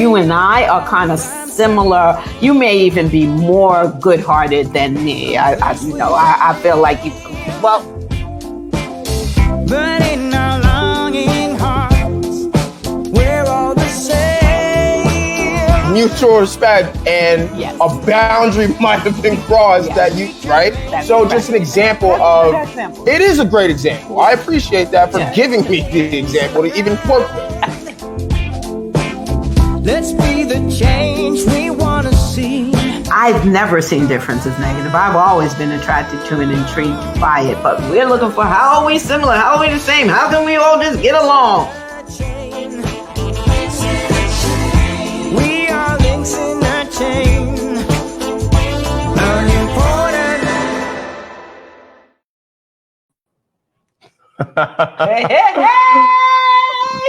you and I are kind of similar. You may even be more good-hearted than me. I feel like you. Well, but in our longing hearts, we're all the same. Mutual respect and Yes. a boundary might have been crossed that you, right? So just an example of, it is a great example. I appreciate that for giving me the example to even work with. Let's be the change we want to see. I've never seen difference as negative. I've always been attracted to and intrigued by it. But we're looking for, how are we similar? How are we the same? How can we all just get along? We are links in a chain. Hey.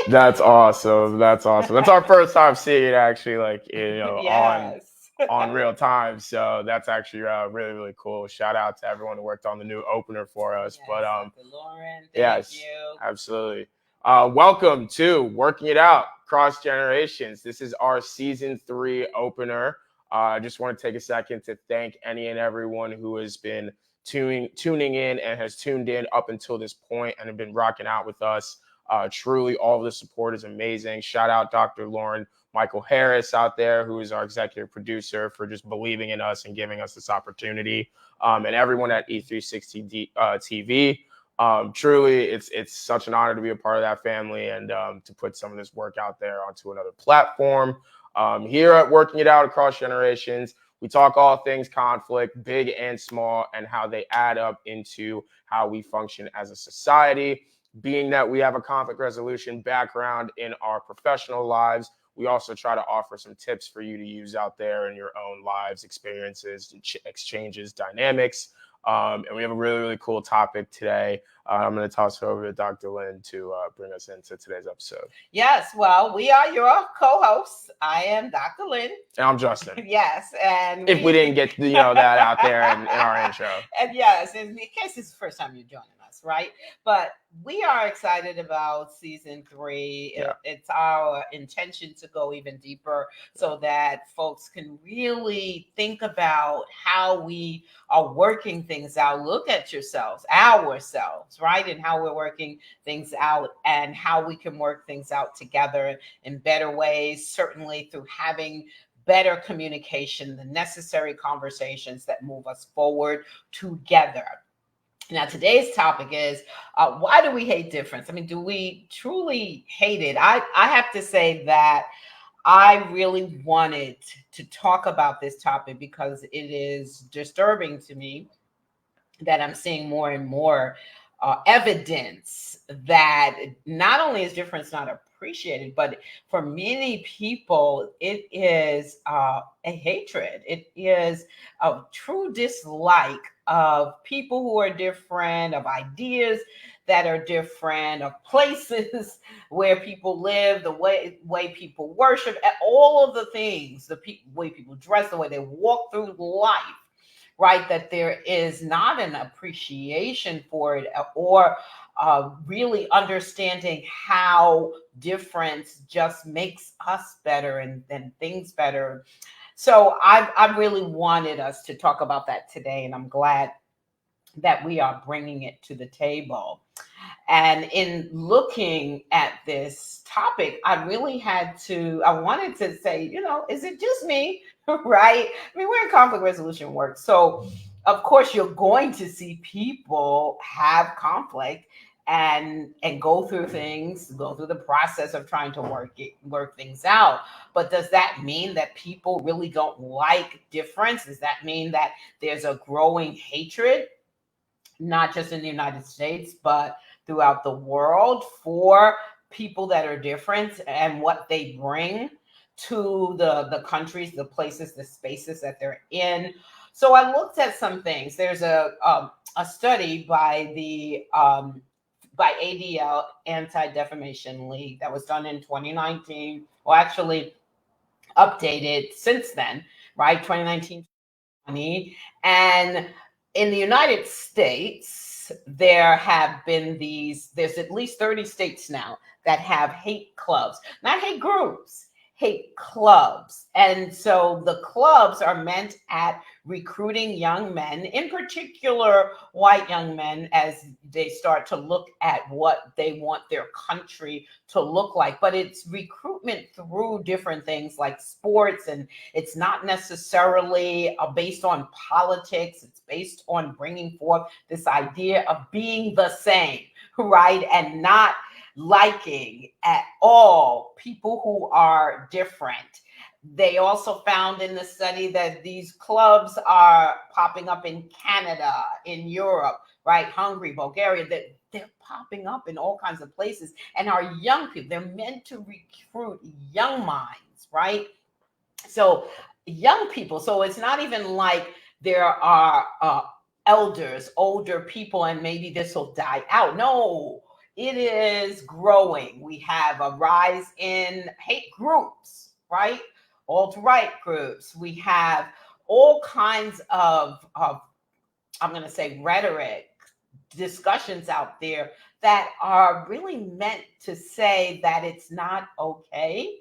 That's awesome. That's awesome. That's our first time seeing it actually, like, Yes. on real time. So that's actually really, really cool. Shout out to everyone who worked on the new opener for us. Yes, but Dr. Lauren, thank yes, you. Absolutely. Welcome to Working It Out Cross Generations. This is our season 3 opener. I just want to take a second to thank any and everyone who has been tuning in and has tuned in up until this point and have been rocking out with us. Truly, all of the support is amazing. Shout out Dr. Lauren Michael Harris out there, who is our executive producer, for just believing in us and giving us this opportunity. And everyone at E360 TV. Truly, it's such an honor to be a part of that family and to put some of this work out there onto another platform. Here at Working It Out Across Generations, we talk all things conflict, big and small, and how they add up into how we function as a society. Being that we have a conflict resolution background in our professional lives, we also try to offer some tips for you to use out there in your own lives, experiences, exchanges, dynamics. And we have a really, really cool topic today. I'm going to toss it over to Dr. Lynn to bring us into today's episode. Yes, well, we are your co-hosts. I am Dr. Lynn. And I'm Justin. Yes, and if we didn't get that out there in our intro. And yes, in case it's the first time you're joining us, right? But we are excited about season 3. Yeah. It's our intention to go even deeper so that folks can really think about how we are working things out. Look at ourselves, right? And how we're working things out and how we can work things out together in better ways, certainly through having better communication, the necessary conversations that move us forward together. Now, today's topic is, why do we hate difference? I mean, do we truly hate it? I have to say that I really wanted to talk about this topic because it is disturbing to me that I'm seeing more and more evidence that not only is difference not appreciated, but for many people, it is a hatred. It is a true dislike of people who are different, of ideas that are different, of places where people live, the way people worship, all of the things, the way people dress, the way they walk through life. Right, that there is not an appreciation for it or really understanding how difference just makes us better and things better. So I really wanted us to talk about that today, and I'm glad that we are bringing it to the table. And in looking at this topic, I wanted to say, is it just me? Right? I mean, we're in conflict resolution work. So, of course, you're going to see people have conflict and go through the process of trying to work things out. But does that mean that people really don't like difference? Does that mean that there's a growing hatred, not just in the United States, but throughout the world, for people that are different and what they bring to the countries, the places, the spaces that they're in? So I looked at some things. There's a study by the by ADL, Anti-Defamation League, that was done in 2019, or actually updated since then, right? 2019, 2020. And in the United States, there's at least 30 states now that have hate clubs, not hate groups, hate clubs. And so the clubs are meant at recruiting young men, in particular white young men, as they start to look at what they want their country to look like. But it's recruitment through different things like sports, and it's not necessarily based on politics. It's based on bringing forth this idea of being the same, right? And not liking at all people who are different. They also found in the study that these clubs are popping up in Canada, in Europe, right? Hungary, Bulgaria, that they're popping up in all kinds of places. And our young people, they're meant to recruit young minds, right? So young people, so it's not even like there are elders, older people, and maybe this will die out. No, it is growing. We have a rise in hate groups, right? Alt-right groups. We have all kinds of I'm going to say rhetoric, discussions out there that are really meant to say that it's not okay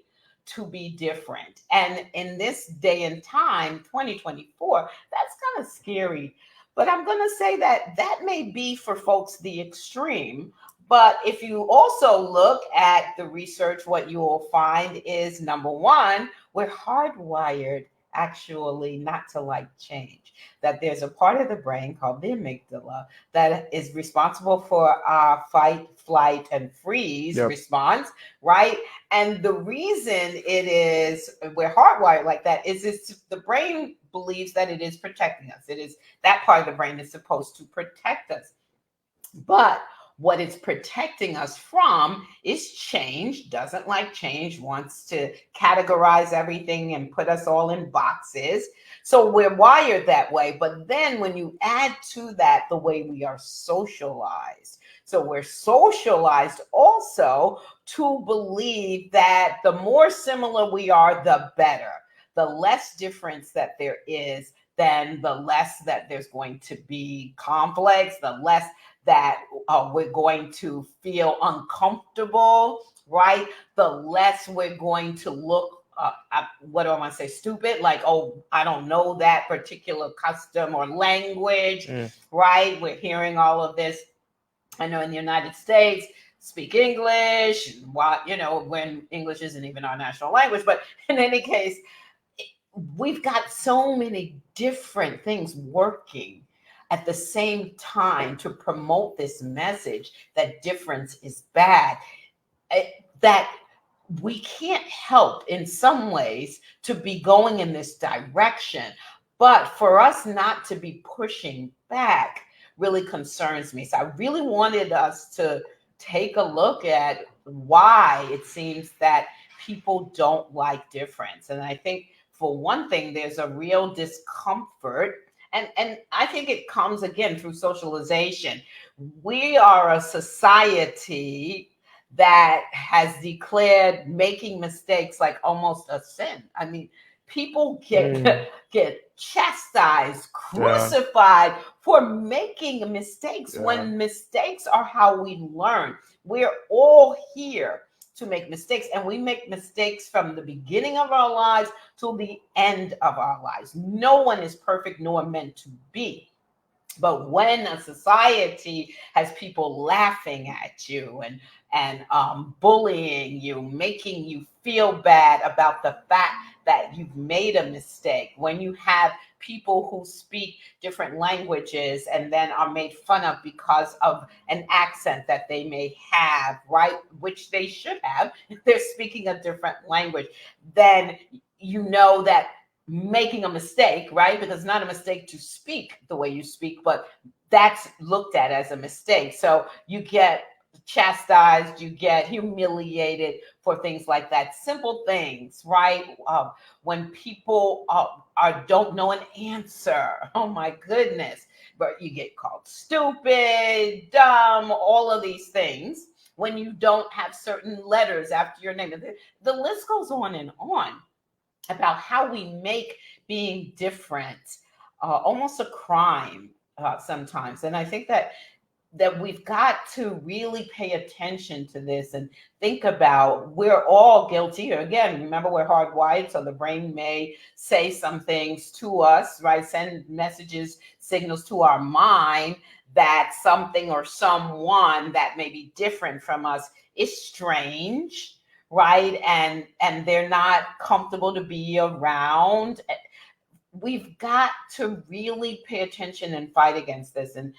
to be different. And in this day and time, 2024, that's kind of scary. But I'm going to say that that may be for folks the extreme. But if you also look at the research, what you will find is number one, we're hardwired actually not to like change. That there's a part of the brain called the amygdala that is responsible for our fight, flight, and freeze response, right? And the reason it is we're hardwired like that is it's the brain believes that it is protecting us. It is that part of the brain is supposed to protect us. But what it's protecting us from is change, doesn't like change, wants to categorize everything and put us all in boxes. So we're wired that way. But then when you add to that the way we are socialized, so we're socialized also to believe that the more similar we are, the better. The less difference that there is, then the less that there's going to be conflicts, the less that we're going to feel uncomfortable, right? The less we're going to look, what do I want to say, stupid, like, oh, I don't know that particular custom or language, right? We're hearing all of this. I know in the United States, speak English, when English isn't even our national language. But in any case, we've got so many different things working at the same time to promote this message that difference is bad, that we can't help in some ways to be going in this direction. But for us not to be pushing back really concerns me. So I really wanted us to take a look at why it seems that people don't like difference. And I think for one thing, there's a real discomfort. And I think it comes again through socialization. We are a society that has declared making mistakes like almost a sin. I mean, people get chastised, crucified for making mistakes when mistakes are how we learn. We're all here to make mistakes, and we make mistakes from the beginning of our lives till the end of our lives. No one is perfect nor meant to be. But when a society has people laughing at you and bullying you, making you feel bad about the fact that you've made a mistake, when you have people who speak different languages and then are made fun of because of an accent that they may have, right, which they should have if they're speaking a different language, then you know that making a mistake, right? Because it's not a mistake to speak the way you speak, but that's looked at as a mistake. So you get chastised, you get humiliated for things like that. Simple things, right? When people don't know an answer, oh my goodness, but you get called stupid, dumb, all of these things when you don't have certain letters after your name. The list goes on and on about how we make being different almost a crime sometimes. And I think that that we've got to really pay attention to this and think about, we're all guilty. Again, remember, we're hardwired, so the brain may say some things to us, right? Send messages, signals to our mind that something or someone that may be different from us is strange, right? And they're not comfortable to be around. We've got to really pay attention and fight against this. And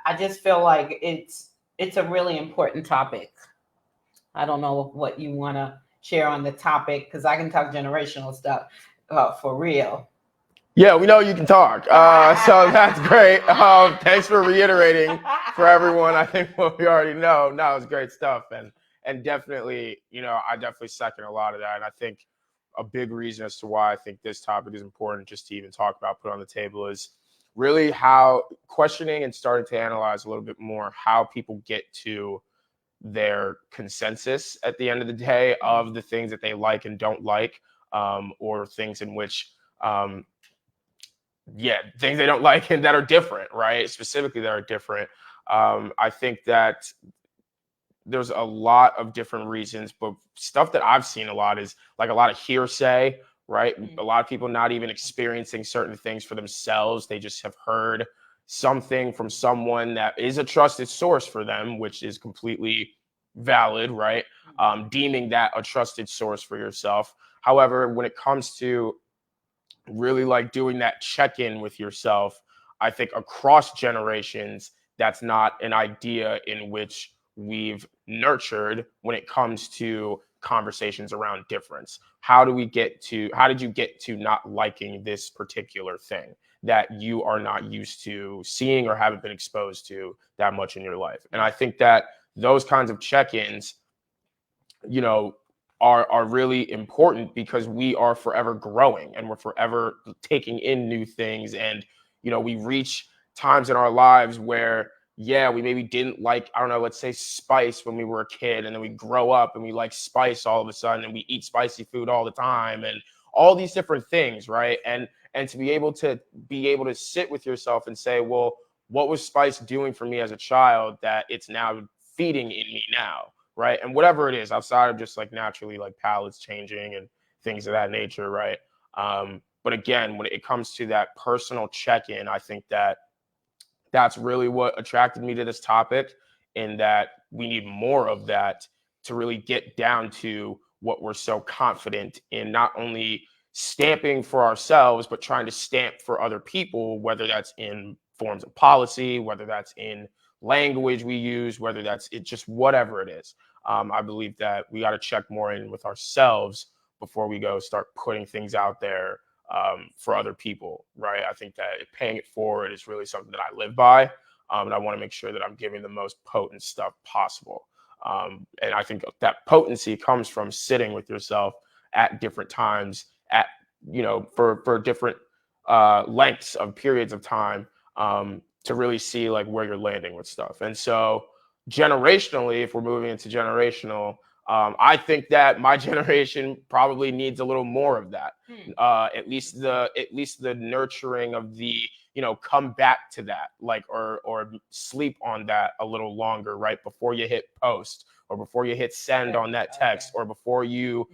I just feel like it's a really important topic. I don't know what you want to share on the topic, because I can talk generational stuff for real. Yeah, we know you can talk. So that's great. Thanks for reiterating for everyone. I think what we already know. No, it's great stuff. And definitely, I definitely second a lot of that. And I think a big reason as to why I think this topic is important just to even talk about, put on the table, is really how questioning and starting to analyze a little bit more how people get to their consensus at the end of the day of the things that they like and don't like, or things in which, things they don't like and that are different, right? Specifically, that are different. I think that there's a lot of different reasons, but stuff that I've seen a lot is like a lot of hearsay, right? Mhm. A lot of people not even experiencing certain things for themselves. They just have heard something from someone that is a trusted source for them, which is completely valid, right? Deeming that a trusted source for yourself. However, when it comes to really like doing that check-in with yourself, I think across generations, that's not an idea in which we've nurtured when it comes to conversations around difference. How did you get to not liking this particular thing that you are not used to seeing or haven't been exposed to that much in your life? And I think that those kinds of check-ins, you know, are really important, because we are forever growing and we're forever taking in new things. And, we reach times in our lives where, we maybe didn't like, I don't know, let's say spice when we were a kid, and then we grow up and we like spice all of a sudden, and we eat spicy food all the time and all these different things, right? And to be able to sit with yourself and say, well, what was spice doing for me as a child that it's now feeding in me now? Right. And whatever it is outside of just like naturally like palates changing and things of that nature. Right. But again, when it comes to that personal check-in, I think that that's really what attracted me to this topic, in that we need more of that to really get down to what we're so confident in, not only stamping for ourselves, but trying to stamp for other people, whether that's in forms of policy, whether that's in language we use, whether that's it, just whatever it is. I believe that we got to check more in with ourselves before we go start putting things out there, for other people, right? I think that paying it forward is really something that I live by, and I want to make sure that I'm giving the most potent stuff possible. And I think that potency comes from sitting with yourself at different times, at for different lengths of periods of time, to really see like where you're landing with stuff. And so generationally, if we're moving into generational, I think that my generation probably needs a little more of that. At least the nurturing of the, come back to that, like, or sleep on that a little longer, right before you hit post, or before you hit send on that text, or before you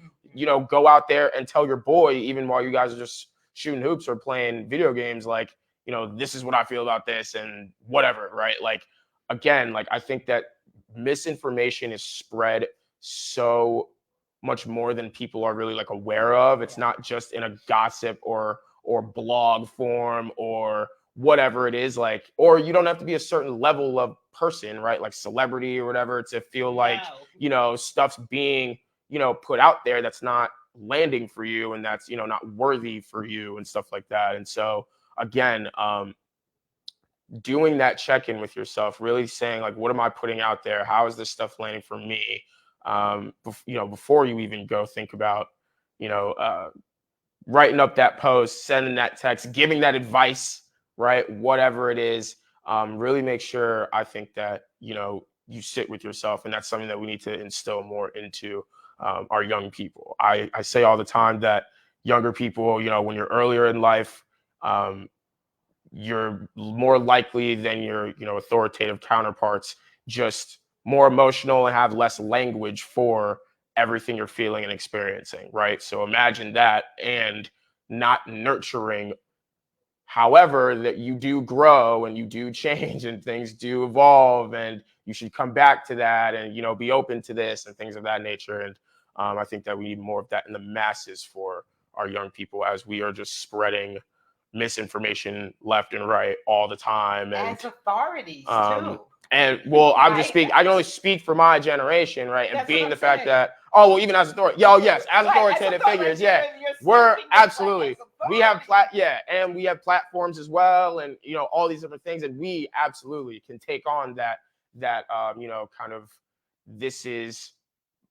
go out there and tell your boy, even while you guys are just shooting hoops or playing video games, like, this is what I feel about this and whatever, right? Like, again, like, I think that misinformation is spread so much more than people are really like aware of. It's not just in a gossip or blog form or whatever it is, like, or you don't have to be a certain level of person, right? Like celebrity or whatever, to feel like, stuff's being, put out there that's not landing for you, and that's, not worthy for you and stuff like that. And so again, doing that check-in with yourself, really saying like, what am I putting out there? How is this stuff landing for me? Before you even go think about, you know, uh, writing up that post, sending that text, giving that advice, right? Whatever it is, really make sure, I think, that, you sit with yourself. And that's something that we need to instill more into our young people. I say all the time that younger people, when you're earlier in life, um, you're more likely than your, authoritative counterparts, just more emotional and have less language for everything you're feeling and experiencing, right? So imagine that, and not nurturing. However, that you do grow and you do change and things do evolve, and you should come back to that and, be open to this and things of that nature. And I think that we need more of that in the masses for our young people, as we are just spreading misinformation left and right all the time. And as authorities too. And well, I'm just Right? speaking. I can only speak for my generation, right? And That's being what I'm the fact saying. that, oh well, even as authority, yes, as Right, authoritative figures, yeah, you're we're speaking as absolutely. We have authority. and we have platforms as well, and all these different things, and we absolutely can take on that kind of, this is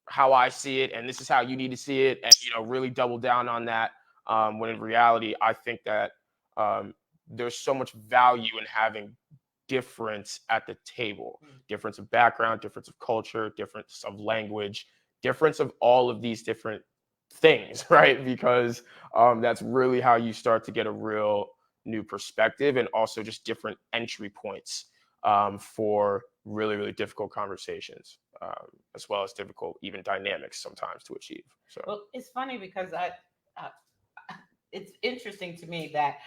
how I see it, and this is how you need to see it, and really double down on that. When in reality, I think that there's so much value in having difference at the table, difference of background, difference of culture, difference of language, difference of all of these different things, right? Because that's really how you start to get a real new perspective, and also just different entry points for really, really difficult conversations, as well as difficult even dynamics sometimes to achieve. So, Well, it's funny because uh, it's interesting to me that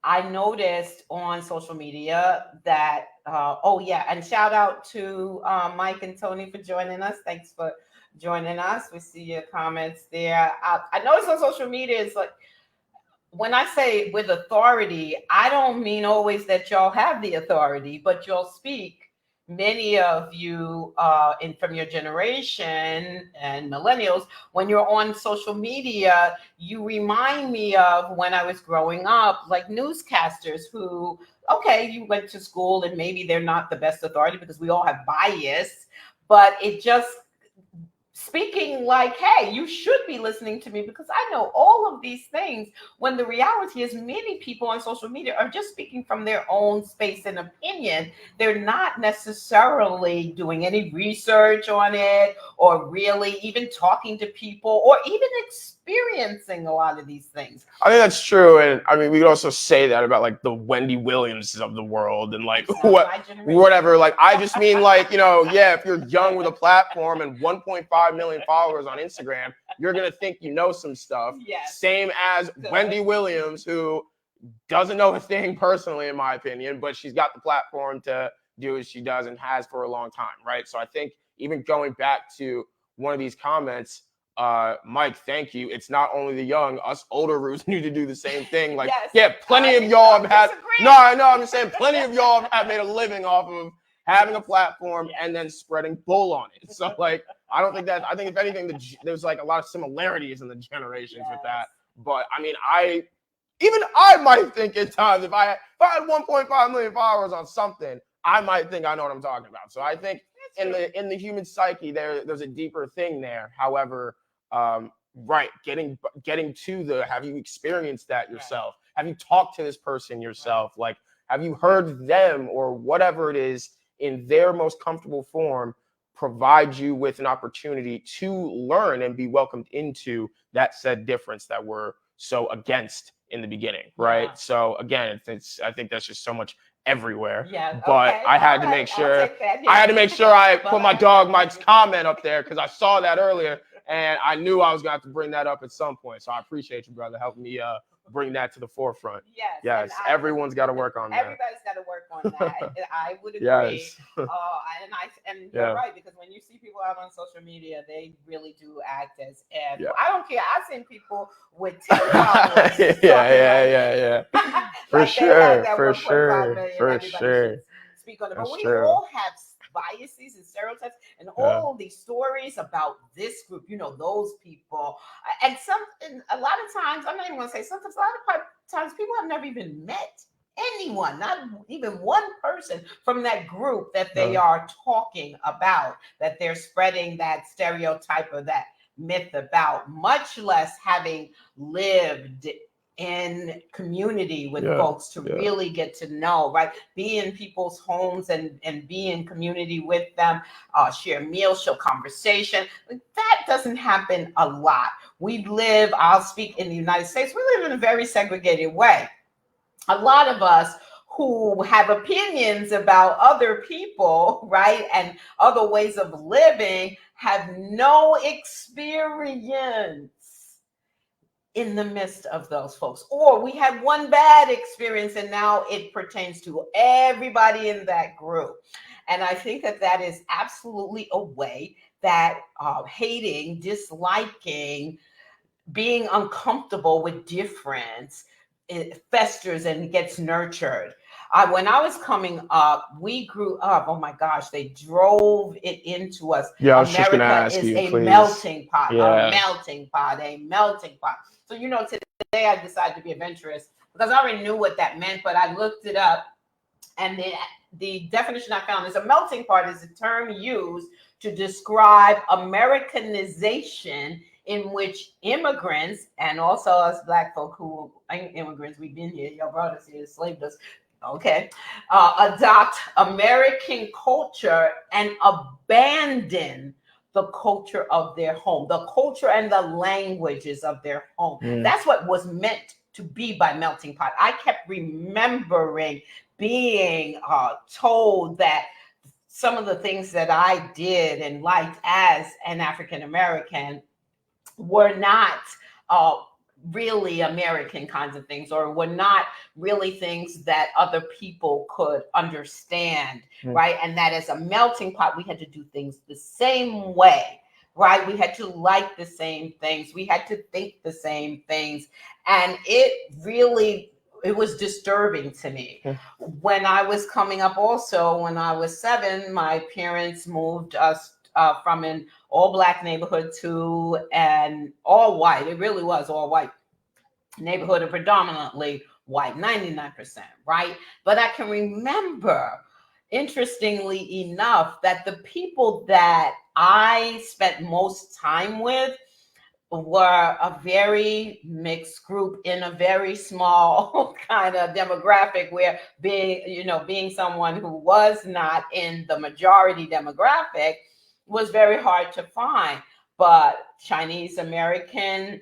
I noticed on social media that, oh yeah, and shout out to Mike and Tony for joining us. Thanks for joining us. We see your comments there. I noticed on social media, it's like, when I say with authority, I don't mean always that y'all have the authority, but y'all speak. Many of you from your generation and millennials, when you're on social media, you remind me of when I was growing up, like newscasters who, okay, you went to school and maybe they're not the best authority because we all have bias, but it just speaking like, hey, you should be listening to me because I know all of these things, when the reality is many people on social media are just speaking from their own space and opinion. They're not necessarily doing any research on it, or really even talking to people, or even experiencing a lot of these things. I think that's true, and I mean we could also say that about like the Wendy Williamses of the world, and like whatever. Like I just mean like yeah, if you're young with a platform and 1.5 million followers on Instagram, you're gonna think you know some stuff. Yes. Same as Wendy Williams, who doesn't know a thing personally, in my opinion, but she's got the platform to do as she does and has for a long time, right? So I think even going back to one of these comments, Mike, thank you. It's not only the young, us older roots need to do the same thing. Like, yes, yeah, plenty of y'all have had. No, I know. I'm just saying, plenty of y'all have made a living off of having a platform and then spreading bull on it. So, like, I don't think that. I think if anything, there's like a lot of similarities in the generations with that. But I mean, even I might think at times if I had 1.5 million followers on something, I might think I know what I'm talking about. So I think in the human psyche, there's a deeper thing there. However, right, getting to the, have you experienced that yourself? Have you talked to this person yourself? Like, have you heard them, or whatever it is in their most comfortable form, provide you with an opportunity to learn and be welcomed into that said difference that we're so against in the beginning, right? Yeah. So again, I think that's just so much everywhere. Yeah, but I had to make sure I had to make sure I put my dog Mike's comment up there, because I saw that earlier and I knew I was gonna have to bring that up at some point. So I appreciate you, brother, helping me bring that to the forefront. Yes, everyone's got to work on that. Everybody's got to work on that. I would agree. Yes. And you're right, because when you see people out on social media, they really do act as if. Yeah. I don't care. I've seen people with 10 followers. Yeah. For like sure. Speak on it. But we all have biases and stereotypes and all these stories about this group, those people. And a lot of times, I'm not even going to say sometimes, a lot of times people have never even met anyone, not even one person from that group that they are talking about, that they're spreading that stereotype or that myth about, much less having lived in community with folks to really get to know, right? Be in people's homes and be in community with them, share meals, show conversation. That doesn't happen a lot. I'll speak in the United States, we live in a very segregated way. A lot of us who have opinions about other people, right, and other ways of living, have no experience in the midst of those folks. Or we had one bad experience and now it pertains to everybody in that group. And I think that that is absolutely a way that hating, disliking, being uncomfortable with difference, it festers and gets nurtured. When I was coming up, we grew up, oh my gosh, they drove it into us. Yeah, I was just gonna America ask is you, a please. melting pot, a Yeah. melting pot, a melting pot. So, today I decided to be adventurous because I already knew what that meant, but I looked it up, and the definition I found is a melting pot is a term used to describe Americanization in which immigrants, and also us Black folk who ain't immigrants, we've been here, your brothers here enslaved us, okay, adopt American culture and abandon the culture of their home, the culture and the languages of their home. That's what was meant to be by melting pot. I kept remembering being told that some of the things that I did and liked as an African American were not really American kinds of things, or were not really things that other people could understand, right? And that as a melting pot, we had to do things the same way, right? We had to like the same things, we had to think the same things, and it was disturbing to me. When I was coming up, also when I was 7, my parents moved us from an all Black neighborhood to an all white. It really was all white neighborhood, and predominantly white, 99%, right? But I can remember, interestingly enough, that the people that I spent most time with were a very mixed group in a very small kind of demographic, where being someone who was not in the majority demographic was very hard to find. But Chinese American,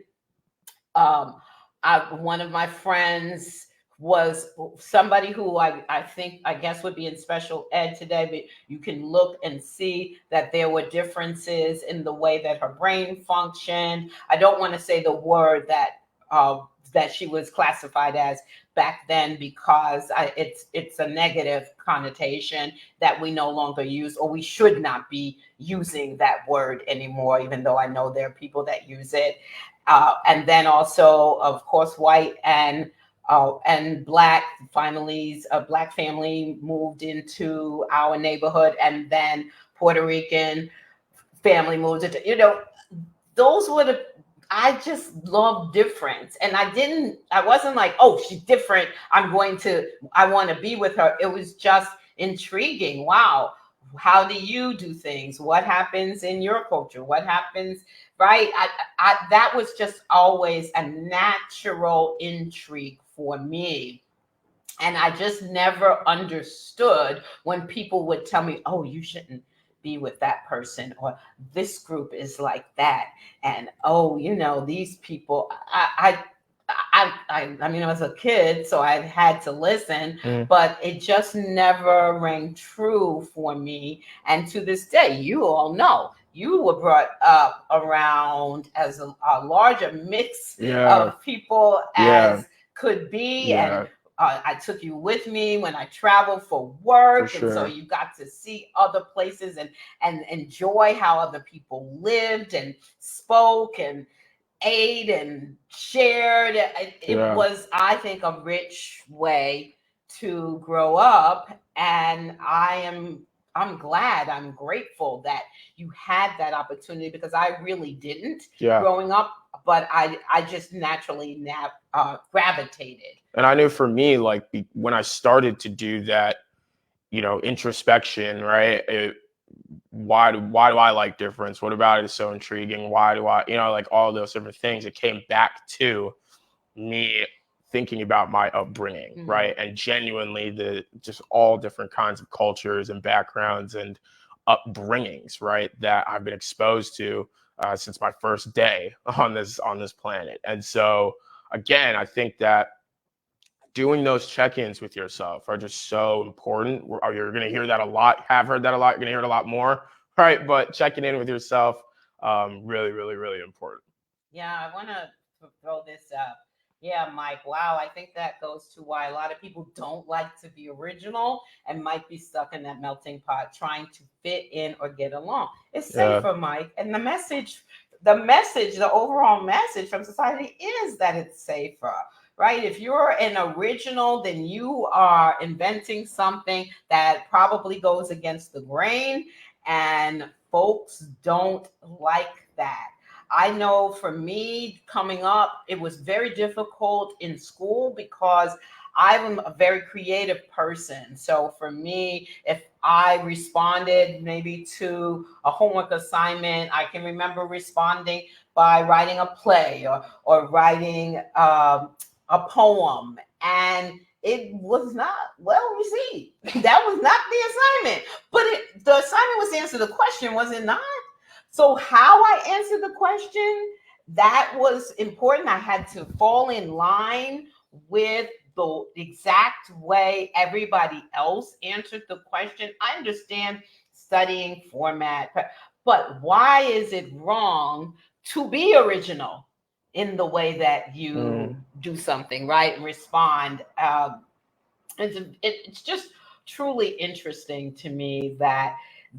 one of my friends was somebody who I guess would be in special ed today, but you can look and see that there were differences in the way that her brain functioned. I don't want to say the word that she was classified as back then, because it's a negative connotation that we no longer use, or we should not be using that word anymore, even though I know there are people that use it. And then also, of course, white and Black. Finally, a Black family moved into our neighborhood, and then Puerto Rican family moved into, those were I just love difference. And I wasn't like, oh, she's different, I want to be with her. It was just intriguing. Wow. How do you do things? What happens in your culture? What happens, right? That was just always a natural intrigue for me. And I just never understood when people would tell me, oh, you shouldn't be with that person, or this group is like that. And, oh, these people, I mean, I was a kid, so I had to listen, but it just never rang true for me. And to this day, you all know, you were brought up around as a larger mix of people as could be. And I took you with me when I traveled for work. For sure. And so you got to see other places and enjoy how other people lived and spoke and ate and shared. It was, I think, a rich way to grow up. And I'm glad, I'm grateful that you had that opportunity, because I really didn't growing up, but I just naturally gravitated. And I knew for me, like when I started to do that, introspection, right? Why do I like difference? What about it is so intriguing? Why do I, like all those different things? It came back to me thinking about my upbringing, right? And genuinely just all different kinds of cultures and backgrounds and upbringings, right, that I've been exposed to since my first day on this planet. And so again, I think that doing those check-ins with yourself are just so important. You're going to hear that a lot, have heard that a lot, you're going to hear it a lot more, right? But checking in with yourself, really, really, really important. Yeah, I want to throw this up. Yeah, Mike. Wow, I think that goes to why a lot of people don't like to be original and might be stuck in that melting pot trying to fit in or get along. It's Yeah. safer, Mike. And the overall message from society is that it's safer, right? If you're an original, then you are inventing something that probably goes against the grain, and folks don't like that. I know for me coming up, it was very difficult in school because I'm a very creative person. So for me, if I responded maybe to a homework assignment, I can remember responding by writing a play or writing a poem. And it was not well received. That was not the assignment. But the assignment was to answer the question, was it not? So how I answered the question, that was important. I had to fall in line with the exact way everybody else answered the question. I understand studying format, but why is it wrong to be original in the way that you do something, right? And respond. It's just truly interesting to me that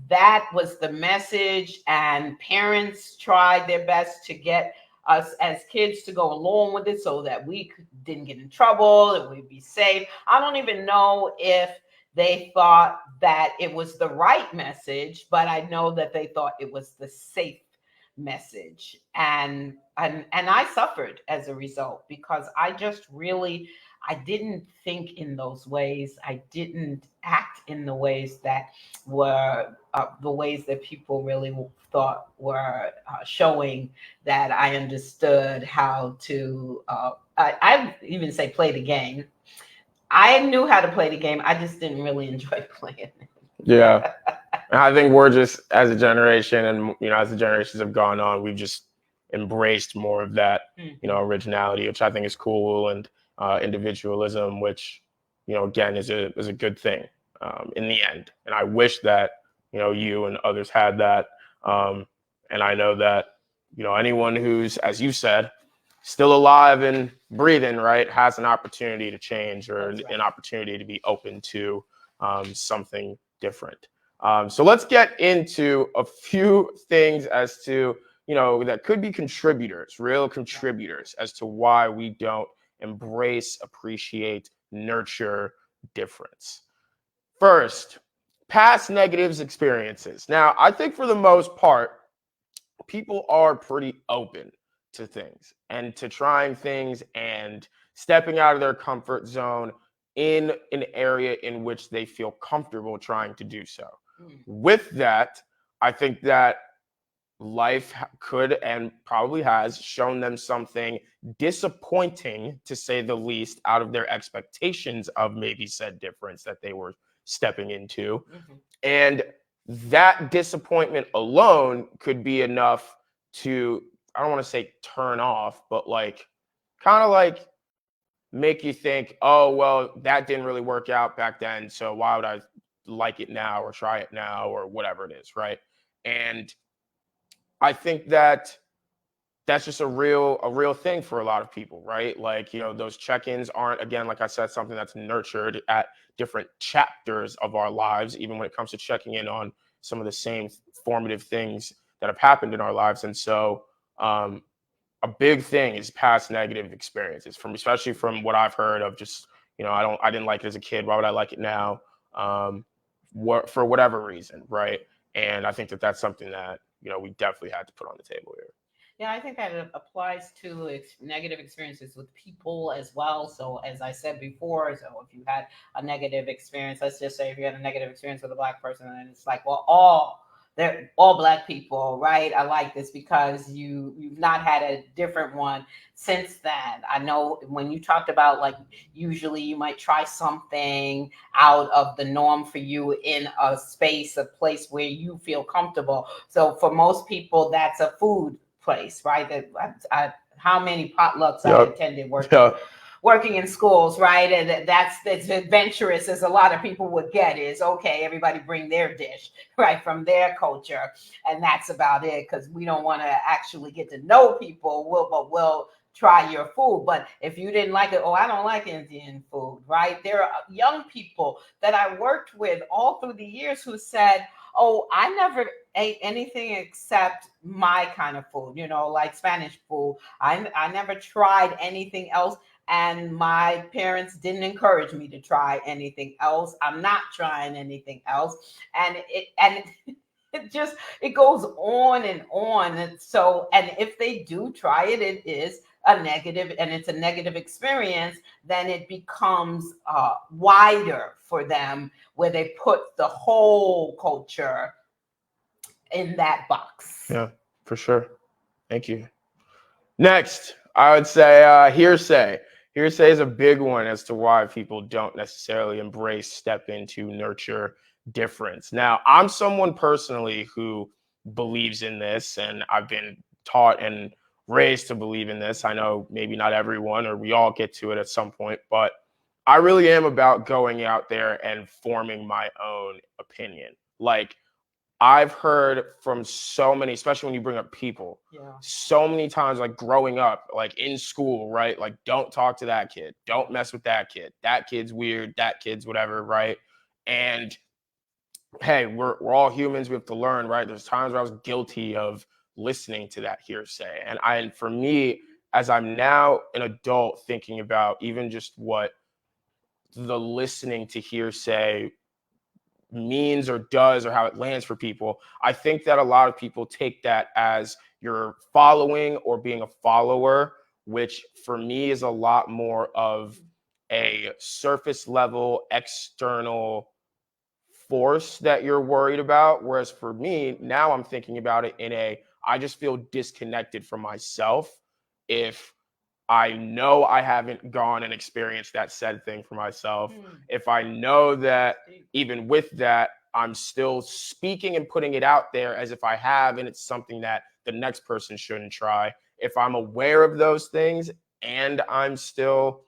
that was the message, and parents tried their best to get us as kids to go along with it so that we didn't get in trouble and we'd be safe. I don't even know if they thought that it was the right message, but I know that they thought it was the safe message, and I suffered as a result because I didn't think in those ways. I didn't act in the ways that were the ways that people really thought were showing that I understood how to. I even say play the game. I knew how to play the game. I just didn't really enjoy playing it. Yeah. And I think we're just, as a generation, and as the generations have gone on, we've just embraced more of that, originality, which I think is cool, and individualism, which, again, is a good thing in the end. And I wish that, you and others had that. And I know that, anyone who's, as you said, still alive and breathing, right, has an opportunity to change, or an opportunity to be open to something different. So let's get into a few things as to, that could be contributors, real contributors, as to why we don't embrace, appreciate, nurture difference. First, past negative experiences. Now, I think for the most part, people are pretty open to things and to trying things and stepping out of their comfort zone in an area in which they feel comfortable trying to do so. With that, I think that life could and probably has shown them something disappointing, to say the least, out of their expectations of maybe said difference that they were stepping into. And that disappointment alone could be enough to, I don't want to say turn off, but kind of make you think, oh, well, that didn't really work out back then, so why would I like it now or try it now or whatever it is, right? And I think that that's just a real thing for a lot of people, right? Those check-ins aren't, again, like I said, something that's nurtured at different chapters of our lives, even when it comes to checking in on some of the same formative things that have happened in our lives. And so a big thing is past negative experiences, especially from what I've heard of, just, I didn't like it as a kid. Why would I like it now? For whatever reason, right? And I think that that's something that, we definitely had to put on the table here. Yeah, I think that it applies to negative experiences with people as well. So, as I said before, so if you had a negative experience, let's just say if you had a negative experience with a Black person, and it's like, well, they're all Black people, right? I like this because you've not had a different one since then. I know when you talked about usually you might try something out of the norm for you in a place where you feel comfortable. So for most people, that's a food place, right? How many potlucks I attended working working in schools, right? And that's as adventurous as a lot of people would get is, okay, everybody bring their dish, right, from their culture. And that's about it, because we don't want to actually get to know people. We'll try your food. But if you didn't like it, oh, I don't like Indian food, right? There are young people that I worked with all through the years who said, oh, I never ate anything except my kind of food, like Spanish food. I never tried anything else. And my parents didn't encourage me to try anything else. I'm not trying anything else. It just, it goes on and on. And so, and if they do try it, it is a negative, and it's a negative experience, then it becomes wider for them, where they put the whole culture in that box. Yeah, for sure. Thank you. Next, I would say hearsay. Hearsay is a big one as to why people don't necessarily embrace, step into, nurture difference. Now, I'm someone personally who believes in this, and I've been taught and raised to believe in this. I know maybe not everyone, or we all get to it at some point, but I really am about going out there and forming my own opinion. Like, I've heard from so many, especially when you bring up people, so many times, like growing up, like in school, right? Like, don't talk to that kid. Don't mess with that kid. That kid's weird. That kid's whatever, right? And hey, we're all humans. We have to learn, right? There's times where I was guilty of listening to that hearsay. And for me, as I'm now an adult thinking about even just what the listening to hearsay means or does, or how it lands for people, I think that a lot of people take that as you're following or being a follower, which for me is a lot more of a surface level external force that you're worried about. Whereas for me, now I'm thinking about it in I just feel disconnected from myself if I know I haven't gone and experienced that said thing for myself. If I know that even with that, I'm still speaking and putting it out there as if I have, and it's something that the next person shouldn't try. If I'm aware of those things and I'm still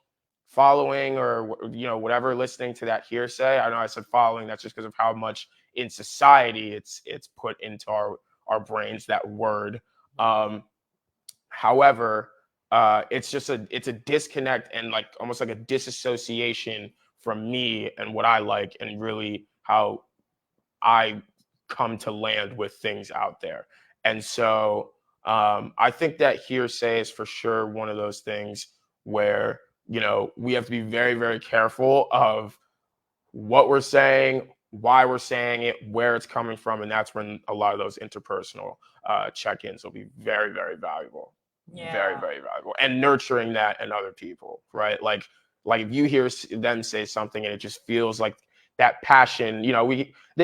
following or whatever, listening to that hearsay. I know I said following, that's just because of how much in society it's put into our brains, that word. However, it's a disconnect and like almost like a disassociation from me and what I like, and really how I come to land with things out there. And so I think that hearsay is for sure one of those things where, we have to be very, very careful of what we're saying, why we're saying it, where it's coming from. And that's when a lot of those interpersonal check-ins will be very, very valuable. Yeah. Very, very valuable. And nurturing that in other people, right? Like if you hear them say something and it just feels like that passion,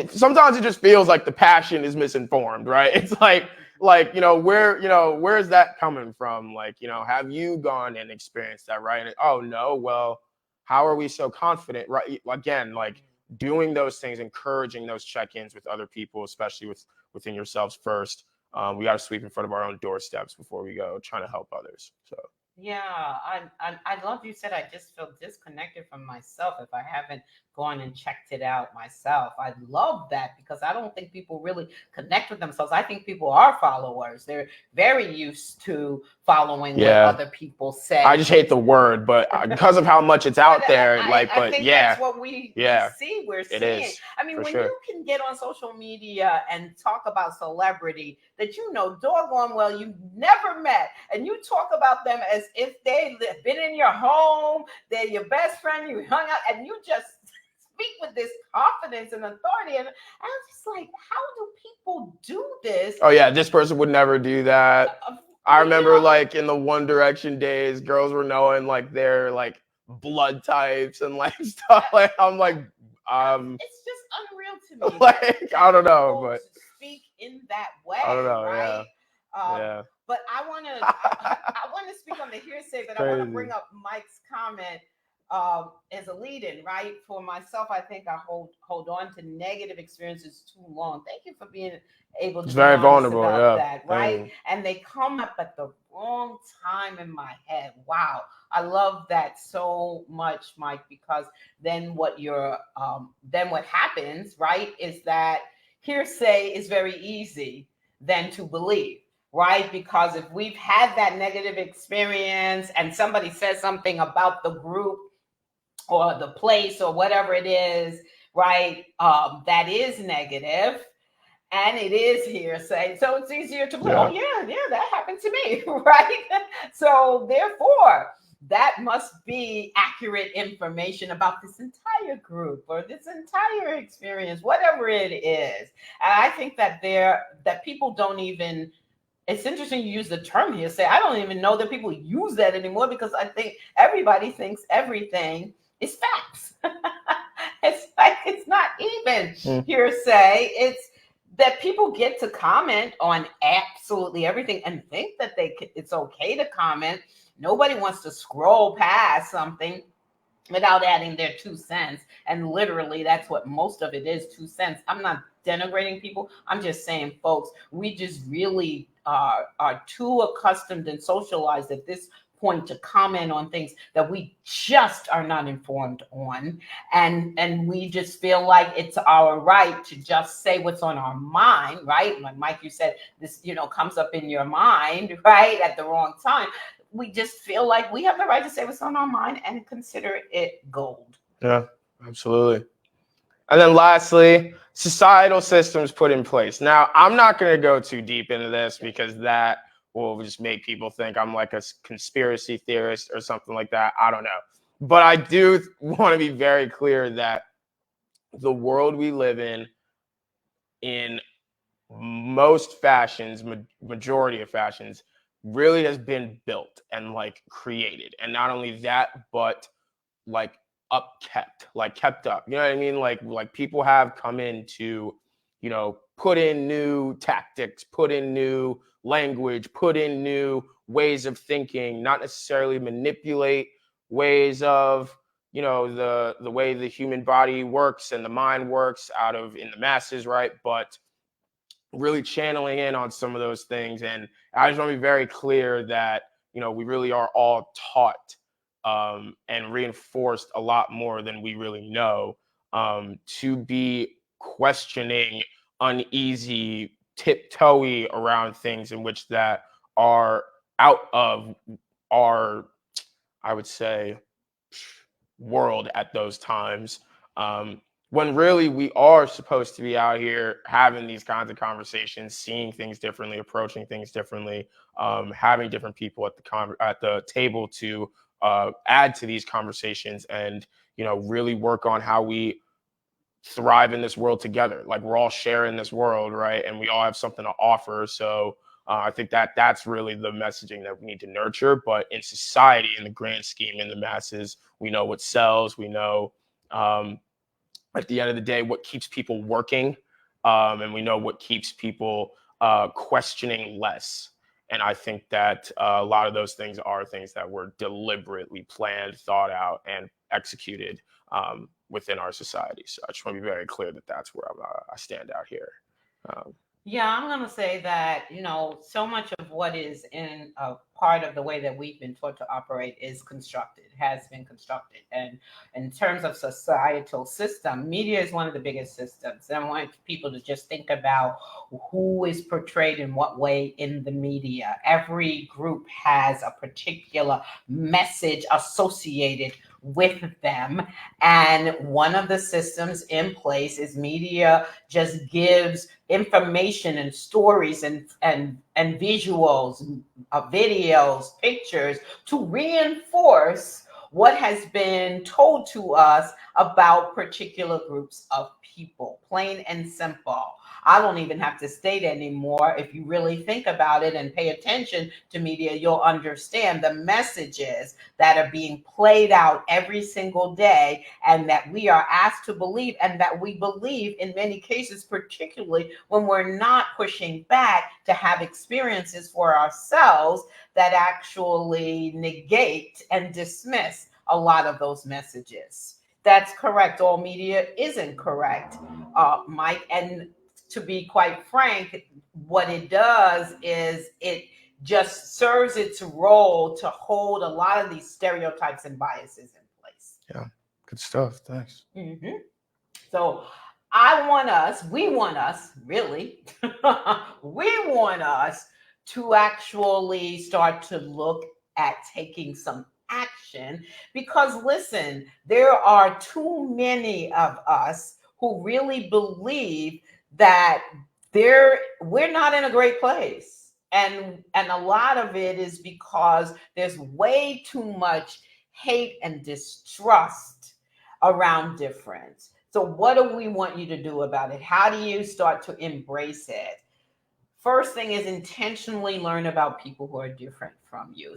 sometimes it just feels like the passion is misinformed, right? It's like, where's that coming from? Like, have you gone and experienced that, right? And, oh no, well, how are we so confident, right? Again, like doing those things, encouraging those check-ins with other people, especially within yourselves first. We got to sweep in front of our own doorsteps before we go trying to help others. So. Yeah, I love you said I just feel disconnected from myself if I haven't gone and checked it out myself. I love that, because I don't think people really connect with themselves. I think people are followers. They're very used to following what other people say. I just hate the word, but because of how much it's out there, I think that's what we see. We're seeing. It is, I mean, when you can get on social media and talk about celebrity that doggone well you never met, and you talk about them as if they've been in your home, they're your best friend, you hung out, and you just speak with this confidence and authority. And I'm just like, how do people do this? Oh yeah, this person would never do that. I remember like in the One Direction days, girls were knowing like their like blood types and like stuff. Like I'm like, it's just unreal to me. Like I don't know, but speak in that way. I don't know, right? Yeah. But I want to speak on the hearsay, but I want to bring up Mike's comment as a lead-in, right? For myself, I think I hold on to negative experiences too long. Thank you for being able to It's be very honest vulnerable. about Yeah. that, right? And they come up at the wrong time in my head. Wow, I love that so much, Mike, because then what happens, right, is that hearsay is very easy then to believe, right? Because if we've had that negative experience and somebody says something about the group or the place or whatever it is, right, that is negative and it is hearsay. So it's easier to believe, oh, Yeah. yeah, that happened to me, right? So therefore, that must be accurate information about this entire group or this entire experience, whatever it is. And I think that people don't even, it's interesting you use the term hearsay. I don't even know that people use that anymore because I think everybody thinks everything is facts. It's like it's not even Mm. hearsay. It's that people get to comment on absolutely everything and think that it's okay to comment. Nobody wants to scroll past something without adding their 2 cents. And literally, that's what most of it is, 2 cents. I'm not denigrating people. I'm just saying, folks, we just really are too accustomed and socialized at this point to comment on things that we just are not informed on, and we just feel like it's our right to just say what's on our mind, right? Like Mike, you said, this comes up in your mind, right, at the wrong time. We just feel like we have the right to say what's on our mind and consider it gold. Yeah, absolutely. And then lastly, societal systems put in place. Now, I'm not going to go too deep into this because that will just make people think I'm like a conspiracy theorist or something like that. I don't know. But I do want to be very clear that the world we live in most fashions, majority of fashions, really has been built and like created. And not only that, but like kept up. You know what I mean? Like people have come in to, put in new tactics, put in new language, put in new ways of thinking, not necessarily manipulate ways of, the way the human body works and the mind works out of in the masses, right? But really channeling in on some of those things. And I just want to be very clear that, we really are all taught and reinforced a lot more than we really know to be questioning, uneasy, tiptoey around things in which that are out of our, I would say, world at those times. When really we are supposed to be out here having these kinds of conversations, seeing things differently, approaching things differently, having different people at the table to add to these conversations, and really work on how we thrive in this world together. Like we're all sharing this world, right? And we all have something to offer. So I think that's really the messaging that we need to nurture. But in society, in the grand scheme, in the masses, we know what sells. We know at the end of the day what keeps people working, and we know what keeps people questioning less. And I think that a lot of those things are things that were deliberately planned, thought out, and executed within our society. So I just want to be very clear that that's where I stand out here. Um, Yeah, I'm going to say that, so much of what is in a part of the way that we've been taught to operate is constructed, has been constructed. And in terms of societal system, media is one of the biggest systems. And I want people to just think about who is portrayed in what way in the media. Every group has a particular message associated with them. And one of the systems in place is media just gives information and stories and visuals, videos, pictures to reinforce what has been told to us about particular groups of people, plain and simple. I don't even have to state anymore. If you really think about it and pay attention to media, you'll understand the messages that are being played out every single day and that we are asked to believe, and that we believe in many cases, particularly when we're not pushing back to have experiences for ourselves that actually negate and dismiss a lot of those messages. That's correct. All media isn't correct, Mike. And to be quite frank, what it does is it just serves its role to hold a lot of these stereotypes and biases in place. Yeah, good stuff. Thanks. Mm-hmm. So we want us, really, we want us to actually start to look at taking some action because, listen, there are too many of us who really believe that we're not in a great place. And a lot of it is because there's way too much hate and distrust around difference. So, what do we want you to do about it? How do you start to embrace it? First thing is intentionally learn about people who are different from you.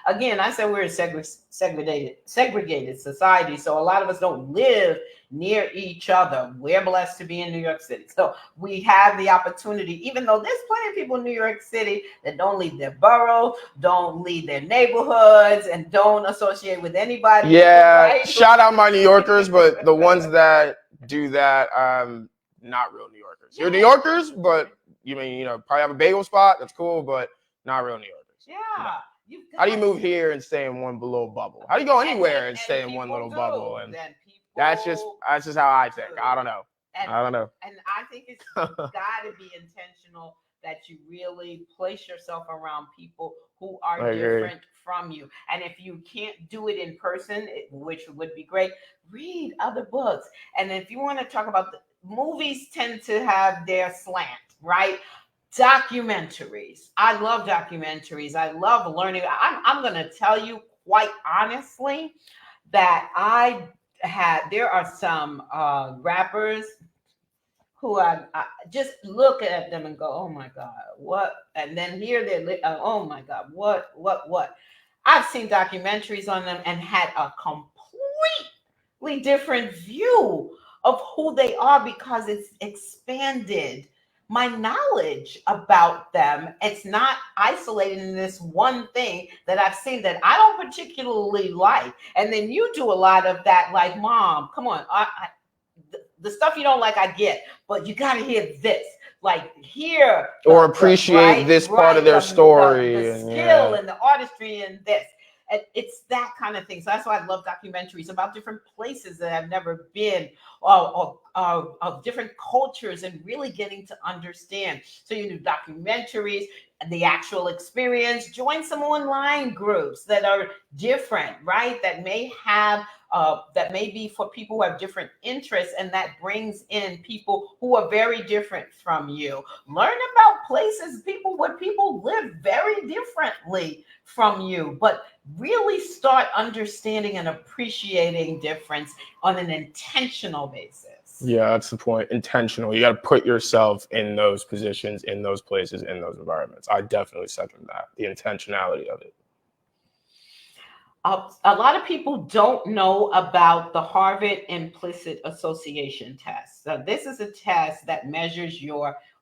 Again, I said we're a segregated society, so a lot of us don't live near each other. We're blessed to be in New York City, so we have the opportunity. Even though there's plenty of people in New York City that don't leave their borough, don't leave their neighborhoods, and don't associate with anybody. Yeah, Right? shout out my New Yorkers, but the ones that do that, not real New Yorkers. You're New Yorkers, but you probably have a bagel spot. That's cool, but not real New Yorkers. Yeah. No. How do you move here and stay in one little bubble? How do you go anywhere and stay in one little bubble? And that's just how I think. I don't know. I don't know. And I think it's got to be intentional that you really place yourself around people who are different from you. And if you can't do it in person, which would be great, read other books. And if you want to talk about movies, tend to have their slant, right? Documentaries. I love documentaries. I love learning. I'm going to tell you quite honestly that there are some rappers who I just look at them and go, oh my God, what? And then here they're, oh my God, what? I've seen documentaries on them and had a completely different view of who they are because it's expanded my knowledge about them. It's not isolated in this one thing that I've seen that I don't particularly like. And then you do a lot of that, like, Mom, come on, the stuff you don't like, I get, but you got to hear this. Like, hear or appreciate this part of their story, the skill and the artistry and this. And it's that kind of thing. So that's why I love documentaries about different places that I've never been, or of different cultures, and really getting to understand. So you do documentaries, the actual experience. Join some online groups that are different, right? That may have that may be for people who have different interests, and that brings in people who are very different from you. Learn about places, where people live very differently from you, but really start understanding and appreciating difference on an intentional basis. Yeah, that's the point. Intentional. You got to put yourself in those positions, in those places, in those environments. I definitely second that. The intentionality of it. A lot of people don't know about the Harvard Implicit Association test. So this is a test that measures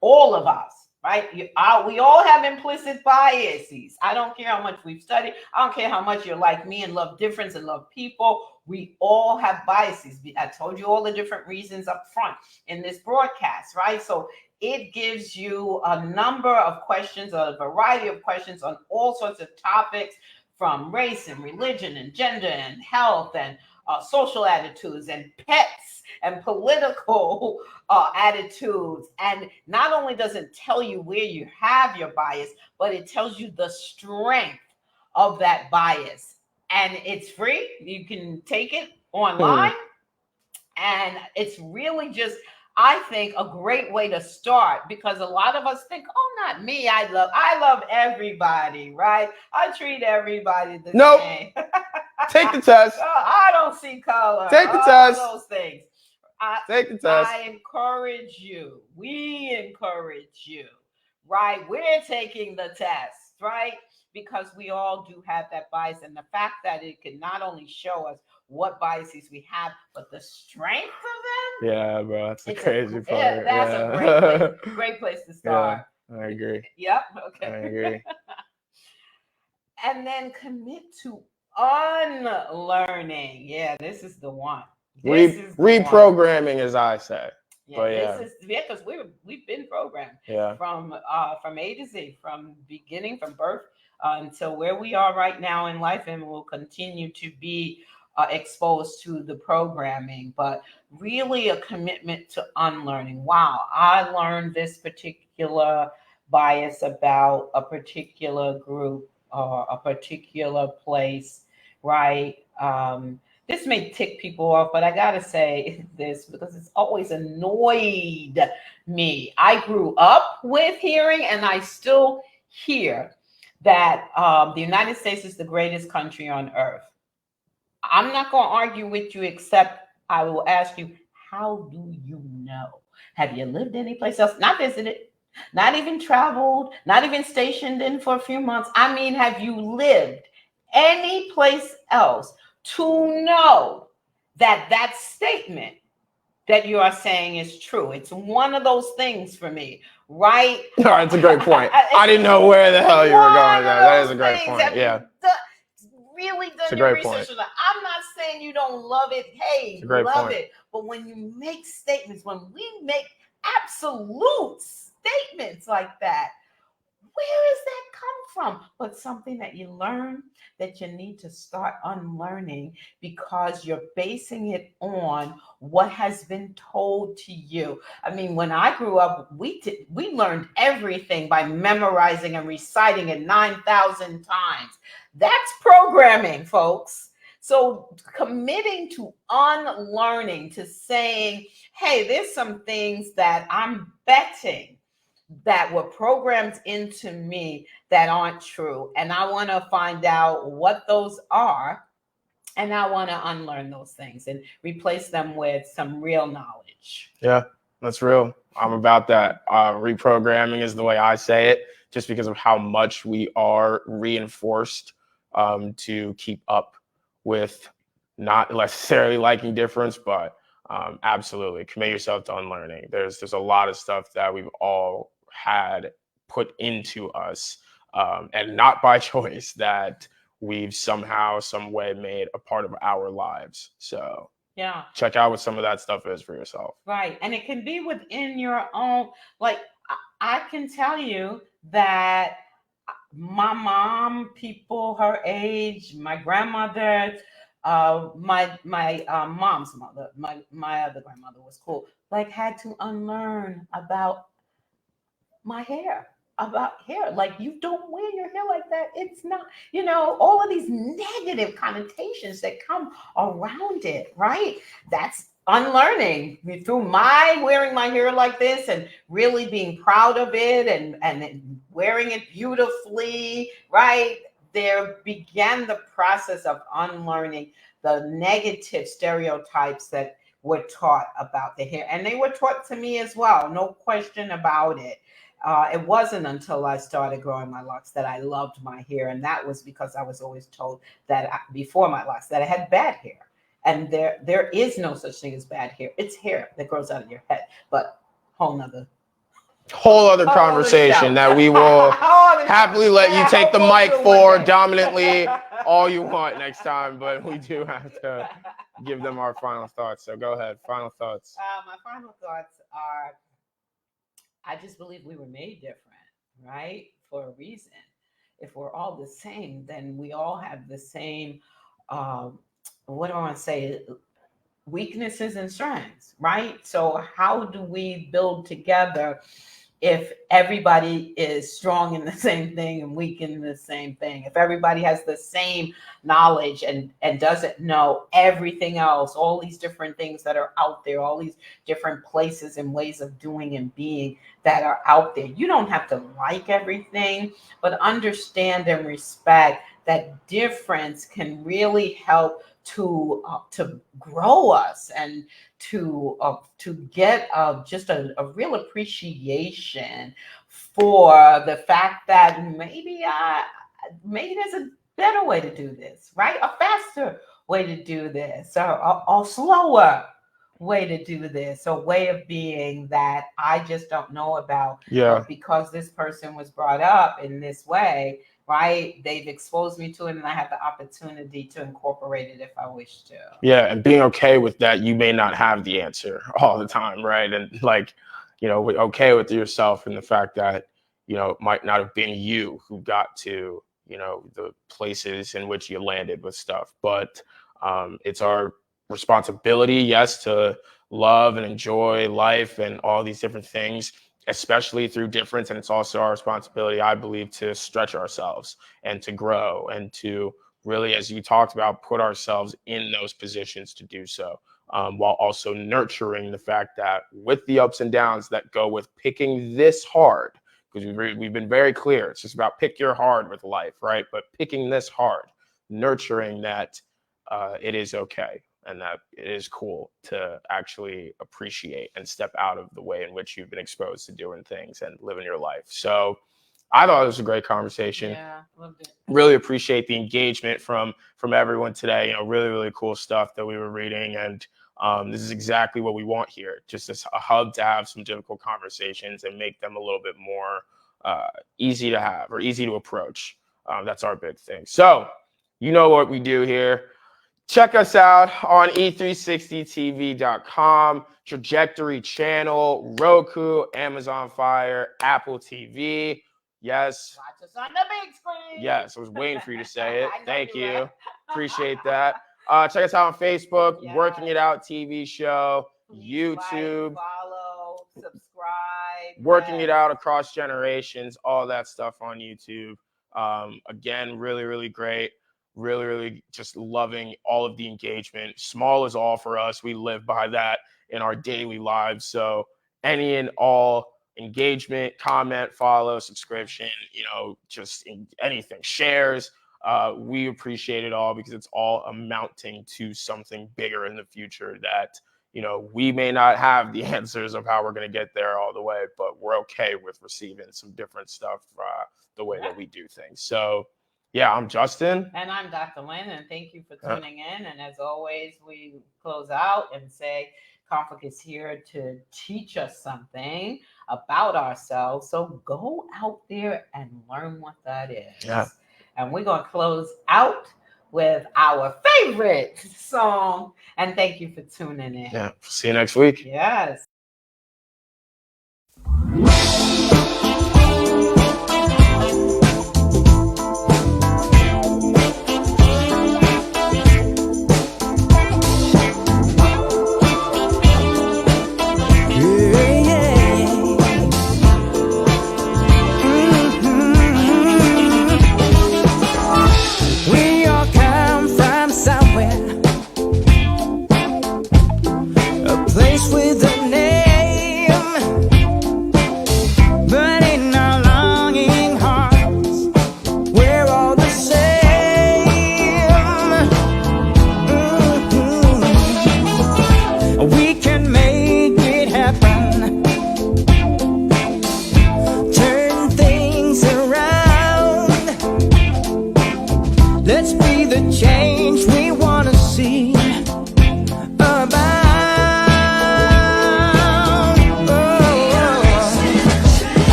all of us, right? We all have implicit biases. I don't care how much we've studied. I don't care how much you're like me and love difference and love people. We all have biases. I told you all the different reasons up front in this broadcast, right? So it gives you a number of questions, a variety of questions on all sorts of topics, from race and religion and gender and health and social attitudes and pets and political attitudes. And not only does it tell you where you have your bias, but it tells you the strength of that bias. And it's free. You can take it online. And it's really just, I think, a great way to start, because a lot of us think, oh, not me. I love everybody, right? I treat everybody the same. Take the test. I don't see color. Take the test. Those things. Take the test. I encourage you. We encourage you, right? We're taking the test, right? Because we all do have that bias. And the fact that it can not only show us what biases we have, but the strength of them. Yeah, bro, that's the crazy part. That's a great place to start. Yeah, I agree. Yep. Okay. I agree. And then commit to Unlearning. Yeah, this is the one. This is the one. Reprogramming, as I say. Yeah, But this is because we've been programmed yeah. from A to Z, from beginning, from birth until where we are right now in life, and will continue to be exposed to the programming. But really, a commitment to unlearning. Wow, I learned this particular bias about a particular group or a particular place, right? This may tick people off, but I gotta say this because it's always annoyed me. I grew up with hearing, and I still hear that the United States is the greatest country on earth. I'm not going to argue with you, except I will ask you, how do you know? Have you lived anyplace else? Not visited, not even traveled, not even stationed in for a few months. I mean, have you lived any place else to know that that statement that you are saying is true? It's one of those things for me, right? That's a great point. I didn't know where the hell you were going there. That is a great point. Yeah. Really It's a done your great point. research on that. I'm not saying you don't love it. Hey, It's a great love point. it. But when you make statements, when we make absolute statements like that, where does that come from? But something that you learn that you need to start unlearning because you're basing it on what has been told to you. I mean, when I grew up, we learned everything by memorizing and reciting it 9,000 times. That's programming, folks. So committing to unlearning, to saying, hey, there's some things that I'm betting that were programmed into me that aren't true. And I want to find out what those are. And I want to unlearn those things and replace them with some real knowledge. Yeah, that's real. I'm about that. Reprogramming is the way I say it, just because of how much we are reinforced to keep up with not necessarily liking difference, but absolutely commit yourself to unlearning. There's a lot of stuff that we've all had put into us, and not by choice, that we've somehow, some way made a part of our lives. So yeah, check out what some of that stuff is for yourself. Right. And it can be within your own, like, I can tell you that my mom, people her age, my grandmother, my mom's mother, my other grandmother was cool, like had to unlearn about my hair, about hair. Like, you don't wear your hair like that. It's not, all of these negative connotations that come around it, right? That's unlearning through my wearing my hair like this and really being proud of it and wearing it beautifully, right? There began the process of unlearning the negative stereotypes that were taught about the hair. And they were taught to me as well, no question about it. It wasn't until I started growing my locks that I loved my hair. And that was because I was always told that before my locks that I had bad hair. And there is no such thing as bad hair. It's hair that grows out of your head. But whole other conversation that we will happily let you take the mic for dominantly all you want next time. But we do have to give them our final thoughts. So go ahead. Final thoughts. My final thoughts are, I just believe we were made different, right? For a reason. If we're all the same, then we all have the same, what do I want to say, weaknesses and strengths, right? So how do we build together if everybody is strong in the same thing and weak in the same thing? If everybody has the same knowledge and doesn't know everything else, all these different things that are out there, all these different places and ways of doing and being that are out there. You don't have to like everything, but understand and respect that difference can really help to grow us and to get just a real appreciation for the fact that maybe there's a better way to do this, right? A faster way to do this, or slower way to do this, a way of being that I just don't know about. Yeah. But because this person was brought up in this way, right? They've exposed me to it, and I have the opportunity to incorporate it if I wish to. Yeah, and being okay with that, you may not have the answer all the time, right? And like, okay with yourself and the fact that, it might not have been you who got to, the places in which you landed with stuff. But it's our responsibility, yes, to love and enjoy life and all these different things, especially through difference. And it's also our responsibility, I believe, to stretch ourselves and to grow and to really, as you talked about, put ourselves in those positions to do so, while also nurturing the fact that with the ups and downs that go with picking this hard, because we've been very clear, it's just about pick your hard with life, right? But picking this hard, nurturing that it is okay and that it is cool to actually appreciate and step out of the way in which you've been exposed to doing things and living your life. So I thought it was a great conversation. Yeah, loved it. Really appreciate the engagement from everyone today. Really, really cool stuff that we were reading. And this is exactly what we want here. Just a hub to have some difficult conversations and make them a little bit more easy to have or easy to approach. That's our big thing. So you know what we do here. Check us out on e360tv.com, Trajectory Channel, Roku, Amazon Fire, Apple TV. Yes. Watch us on the big screen. Yes, I was waiting for you to say it. Thank you. Right. Appreciate that. Check us out on Facebook, Yes. Working It Out TV show, Please YouTube, like, follow, subscribe. Working It Out Across Generations, all that stuff on YouTube. Again, really, really great. Really, really just loving all of the engagement. Small is all for us. We live by that in our daily lives. So any and all engagement, comment, follow, subscription, just anything, shares. We appreciate it all because it's all amounting to something bigger in the future that, we may not have the answers of how we're going to get there all the way, but we're okay with receiving some different stuff the way that we do things. So yeah, I'm Justin. And I'm Dr. Lynn, and thank you for tuning in. And as always, we close out and say, Conflict is here to teach us something about ourselves. So go out there and learn what that is. Yeah. And we're going to close out with our favorite song. And thank you for tuning in. Yeah. See you next week. Yes.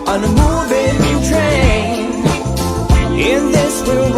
On a moving train in this world.